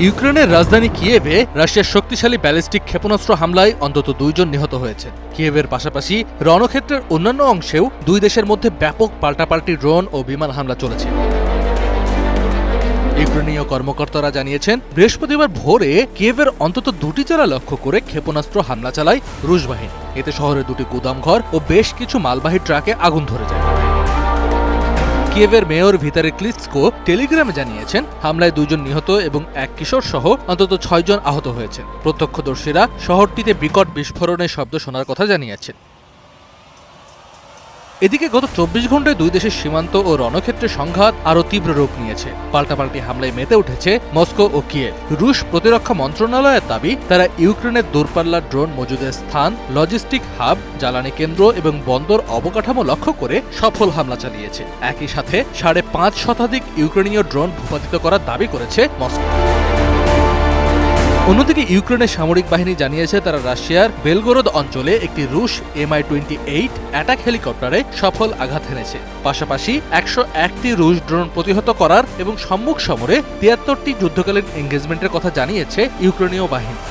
ইউক্রেনের রাজধানী কিয়েভে রাশিয়ার শক্তিশালী ব্যালিস্টিক ক্ষেপণাস্ত্র হামলায় অন্তত 2 জন নিহত হয়েছেন। কিয়েভের পাশাপাশি রণক্ষেত্রের অন্যান্য অংশেও দুই দেশের মধ্যে ব্যাপক পাল্টাপাল্টি ড্রোন ও বিমান হামলা চলেছে। ইউক্রেনীয় কর্মকর্তারা জানিয়েছেন, বৃহস্পতিবার ভোরে কিয়েভের অন্তত 2টি জেলা লক্ষ্য করে ক্ষেপণাস্ত্র হামলা চালায় রুশ বাহিনী। এতে শহরের 2টি গুদামঘর ও বেশ কিছু মালবাহী ট্রাকে আগুন ধরে যায়। কিয়েভের মেয়র ভিতারি ক্লিচকো টেলিগ্রামে জানিয়েছেন, হামলায় 2 জন নিহত এবং এক কিশোর সহ অন্তত 6 জন আহত হয়েছেন। প্রত্যক্ষদর্শীরা শহরটিতে বিকট বিস্ফোরণের শব্দ শোনার কথা জানিয়েছেন। এদিকে গত 24 ঘন্টায় দুই দেশের সীমান্ত ও রণক্ষেত্রের সংঘাত আরও তীব্র রূপ নিয়েছে। পাল্টাপাল্টি হামলায় মেতে উঠেছে মস্কো ও কিয়েভ। রুশ প্রতিরক্ষা মন্ত্রণালয়ের দাবি, তারা ইউক্রেনের দূরপাল্লার ড্রোন মজুদের স্থান, লজিস্টিক হাব, জ্বালানি কেন্দ্র এবং বন্দর অবকাঠামো লক্ষ্য করে সফল হামলা চালিয়েছে। একই সাথে 5.5 শতাধিক ইউক্রেনীয় ড্রোন ভূপাতিত করার দাবি করেছে মস্কো। অন্যদিকে ইউক্রেনের সামরিক বাহিনী জানিয়েছে, তারা রাশিয়ার বেলগোরদ অঞ্চলে একটি রুশ Mi-28 অ্যাটাক হেলিকপ্টারে সফল আঘাত হেনেছে। পাশাপাশি 101টি রুশ ড্রোন প্রতিহত করার এবং সম্মুখ সমরে 73টি যুদ্ধকালীন এনগেজমেন্টের কথা জানিয়েছে ইউক্রেনীয় বাহিনী।